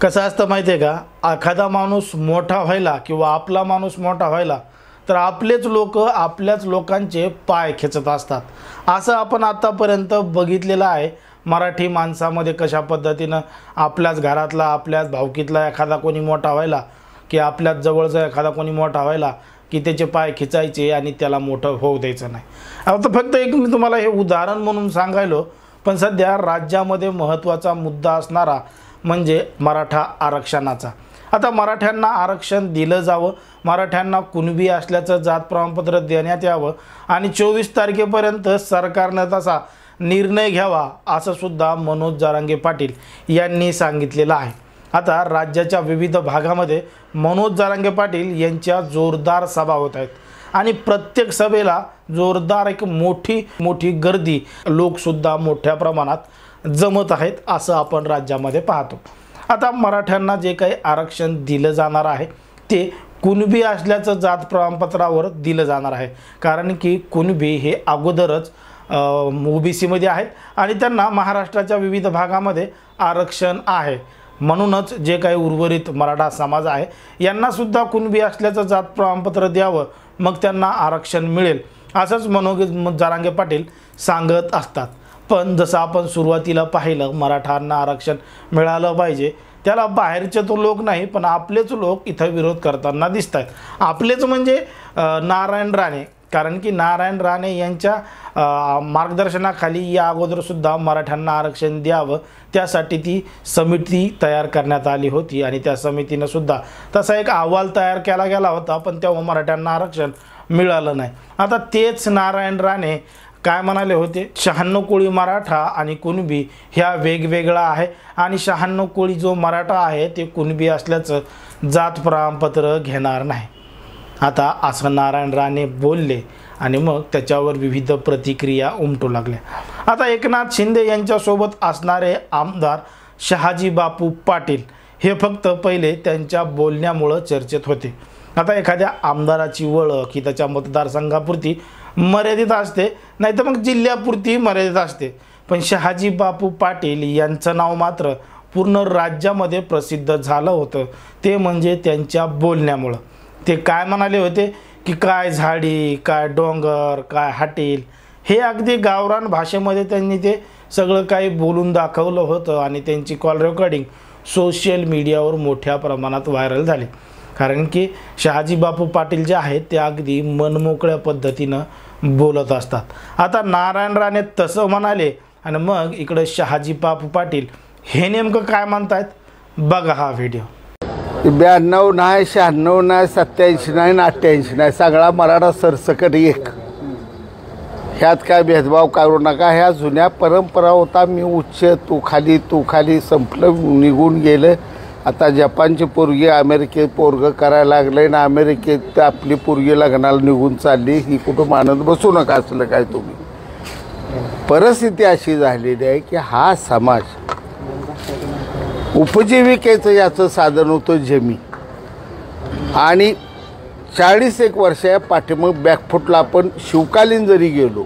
कसं असतं माहिती आहे का, एखादा माणूस मोठा व्हायला किंवा आपला माणूस मोठा व्हायला तर आपलेच लोक आपल्याच लोकांचे पाय खेचत असतात। असं आपण आतापर्यंत बघितलेलं आहे। मराठी माणसामध्ये कशा पद्धतीनं आपल्याच घरातला आपल्याच भावकीतला एखादा कोणी मोठा व्हायला की आपल्याच जवळचा एखादा कोणी मोठा व्हायला की त्याचे पाय खिचायचे आणि त्याला मोठं होऊ द्यायचं नाही। आता फक्त एक मी तुम्हाला हे उदाहरण म्हणून सांगायलो, पण सध्या राज्यामध्ये महत्त्वाचा मुद्दा असणारा म्हणजे मराठा आरक्षणाचा। आता मराठ्यांना आरक्षण दिलं जावं, मराठ्यांना कुणबी असल्याचं जात प्रमाणपत्र देण्यात यावं आणि 24 तारखेपर्यंत सरकारने तसा निर्णय घ्यावा असं सुद्धा मनोज जरांगे पाटील यांनी सांगितलेलं आहे। आता राज्याच्या विविध भागामध्ये मनोज जरांगे पाटील यांच्या जोरदार सभा होत आहेत आणि प्रत्येक सभेला जोरदार एक मोठी गर्दी लोकसुद्धा मोठ्या प्रमाणात जमत आहेत असं आपण राज्यामध्ये पाहतो। आता मराठ्यांना जे काही आरक्षण दिलं जाणार आहे ते कुणबी असल्याचं जात प्रमाणपत्रावर दिलं जाणार आहे, कारण की कुणबी हे अगोदरच ओबीसी मध्ये आहेत आणि त्यांना महाराष्ट्राच्या विविध भागामध्ये आरक्षण आहे। म्हणूनच जे काही उर्वरित मराठा समाज आहे यांना सुद्धा कुणबी असल्याचं जात प्रमाणपत्र द्यावं, मग त्यांना आरक्षण मिळेल असंच मनोज जरांगे पाटील सांगत असतात। पण जसं आपण सुरुवातीला पाहिलं, मराठ्यांना आरक्षण मिळालं पाहिजे त्याला बाहेरचे तो लोक नाही पण आपलेच लोक इथं विरोध करताना दिसत आहेत। आपलेच म्हणजे नारायण राणे, कारण की नारायण राणे यांच्या मार्गदर्शनाखाली या अगोदर सुद्धा मराठ्यांना आरक्षण द्यावं त्यासाठी ती समिती तयार करण्यात आली होती आणि त्या समितीने सुद्धा तसा एक अहवाल तयार केला गेला होता, पण तेव्हा मराठ्यांना आरक्षण मिळालं नाही। आता तेच नारायण राणे काय म्हणाले होते, 96 कोळी मराठा आणि कुणबी ह्या वेगवेगळा आहे आणि 96 कोळी जो मराठा आहे ते कुणबी असल्याचं जात प्रमाणपत्र घेणार नाही। आता असं नारायण राणे बोलले आणि मग त्याच्यावर विविध प्रतिक्रिया उमटू लागल्या। आता एकनाथ शिंदे यांच्यासोबत असणारे आमदार शहाजी बापू पाटील हे फक्त पहिले त्यांच्या बोलण्यामुळे चर्चेत होते। आता एखाद्या आमदाराची ओळख ही त्याच्या मतदारसंघापुरती मर्यादित असते, नाहीतर मग जिल्ह्यापुरती मर्यादित असते, पण शहाजी बापू पाटील यांचं नाव मात्र पूर्ण राज्यामध्ये प्रसिद्ध झालं होतं, ते म्हणजे त्यांच्या बोलण्यामुळं। ते काय म्हणाले होते की काय झाडी, काय डोंगर, काय हॉटेल, हे अगदी गावरान भाषेमध्ये त्यांनी ते सगळं काही बोलून दाखवलं होतं आणि त्यांची कॉल रेकॉर्डिंग सोशल मीडियावर मोठ्या प्रमाणात व्हायरल झाली, कारण की शहाजी बापू पाटील जे आहेत ते अगदी मनमोकळ्या पद्धतीनं बोलत असतात। आता नारायण राणे तसं म्हणाले आणि मग इकडे शहाजी बापू पाटील हे नेमकं काय म्हणतायत बघा हा व्हिडिओ। 92 नाही, 96 नाही, 87 नाही, 88 नाही, सगळा मराठा सरसकट एक। ह्यात काय भेदभाव करू नका। ह्या जुन्या परंपरा होता, मी उच्च तू खाली संपलं, निघून गेलं। आता जपानची पोरगी अमेरिकेत पोरगं करायला लागले ना, अमेरिकेत आपली पोरगी लग्नाला निघून चालली, ही कुठं मानत बसू नका असलं काय तुम्ही। परिस्थिती अशी झालेली आहे की हा समाज उपजीविकेचं याचं साधन होतं जमीन, आणि 40 वर्षा पाठीमाग बॅकफुटला आपण शिवकालीन जरी गेलो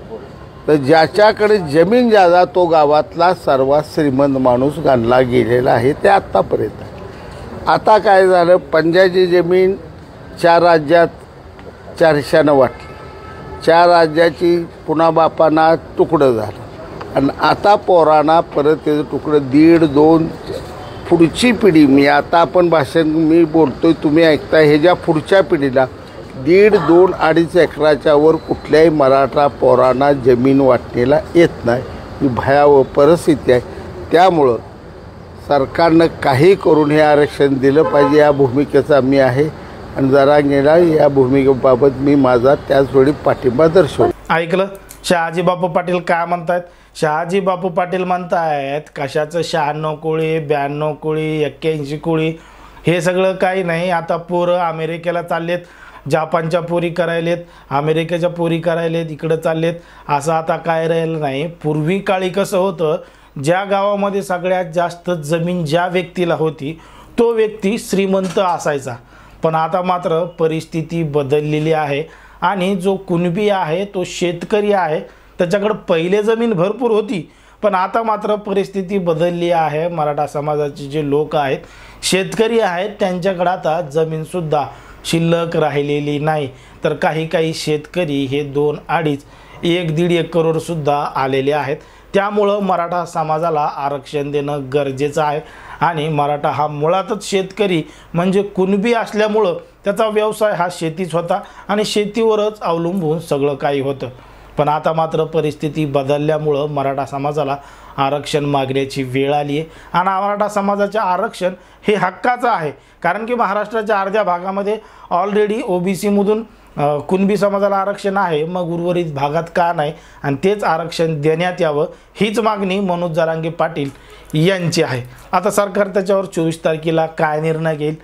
तर ज्याच्याकडे जमीन ज्यादा तो गावातला सर्वात श्रीमंत माणूस गणला गेलेला आहे, ते आत्तापर्यंत। आता काय झालं, पंजाची जमीन 4 राज्यात 4 हिस्सानं वाटली, 4 राज्याची पुन्हा बापांना तुकडं झालं आणि आता पोरांना परत त्याचं तुकडं 1.5-2 पुढची पिढी, मी आता आपण भाषण मी बोलतोय तुम्ही ऐकताय, हे ज्या पुढच्या पिढीला 1.5-2-2.5 एकराच्या वर कुठल्याही मराठा पोरांना जमीन वाटणीला येत नाही, ही भयावह परिस्थिती आहे। त्यामुळं सरकारनं काही करून हे आरक्षण दिलं पाहिजे या भूमिकेचा मी आहे आणि जरांगेला या भूमिकेबाबत मी माझा त्याचवेळी पाठिंबा दर्शवतो। ऐकलं शहाजी बापू पाटील काय म्हणतायत? शहाजी बापू पाटील म्हणतायत कशाचं 96 कोळी, 92 कोळी, 81 कोळी हे सगळं काही नाही। आता पोरं अमेरिकेला चाललेत, जापानच्या पोरी करायलेत, अमेरिकेच्या पोरी करायलेत, इकडं चाललेत, असं आता काय राहिलं नाही। पूर्वी काळी कसं होतं, ज्या गावामध्ये सगळ्यात जास्त जमीन ज्या व्यक्तीला होती तो व्यक्ती श्रीमंत असायचा, पण आता मात्र परिस्थिती बदललेली आहे आणि जो कुणबी आहे तो शेतकरी आहे, त्याच्याकडे पहिले जमीन भरपूर होती पण आता मात्र परिस्थिती बदलली आहे. मराठा समाजाचे जे लोक आहेत, शेतकरी आहेत, त्यांच्याकडे आता जमीनसुद्धा शिल्लक राहिलेली नाही. तर काही शेतकरी हे 2, 2.5, 1-1.5 करोडसुद्धा आलेले आहेत. त्यामुळं मराठा समाजाला आरक्षण देणं गरजेचं आहे. आणि मराठा हा मुळातच शेतकरी म्हणजे कुणबी असल्यामुळं त्याचा व्यवसाय हा शेतीच होता आणि शेतीवरच अवलंबून सगळं काही होतं. पण आता मात्र परिस्थिती बदलल्यामुळं मराठा समाजाला आरक्षण मागण्याची वेळ आली आहे. आणि मराठा समाजाचे आरक्षण हे हक्काचं आहे, कारण की महाराष्ट्राच्या अर्ध्या भागामध्ये ऑलरेडी OBCमधून कुणबी समाजाला आरक्षण आहे. मग उर्वरित भागात का नाही? आणि तेच आरक्षण देण्यात यावं, हीच मागणी मनोज जरांगे पाटील यांची आहे. आता सरकार त्याच्यावर 24 तारखेला काय निर्णय घेईल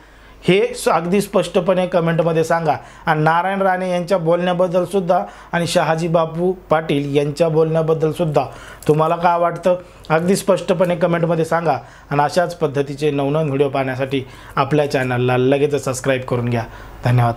हे अगदी स्पष्टपणे कमेंटमध्ये सांगा. आणि नारायण राणे यांच्या बोलण्याबद्दल सुद्धा आणि शहाजी बापू पाटील यांच्या बोलण्याबद्दल सुद्धा तुम्हाला काय वाटतं अगदी स्पष्टपणे कमेंटमध्ये सांगा. आणि अशाच पद्धतीचे नवनवीन व्हिडिओ पाहण्यासाठी आपल्या चॅनलला लगेच सबस्क्राईब करून घ्या. धन्यवाद.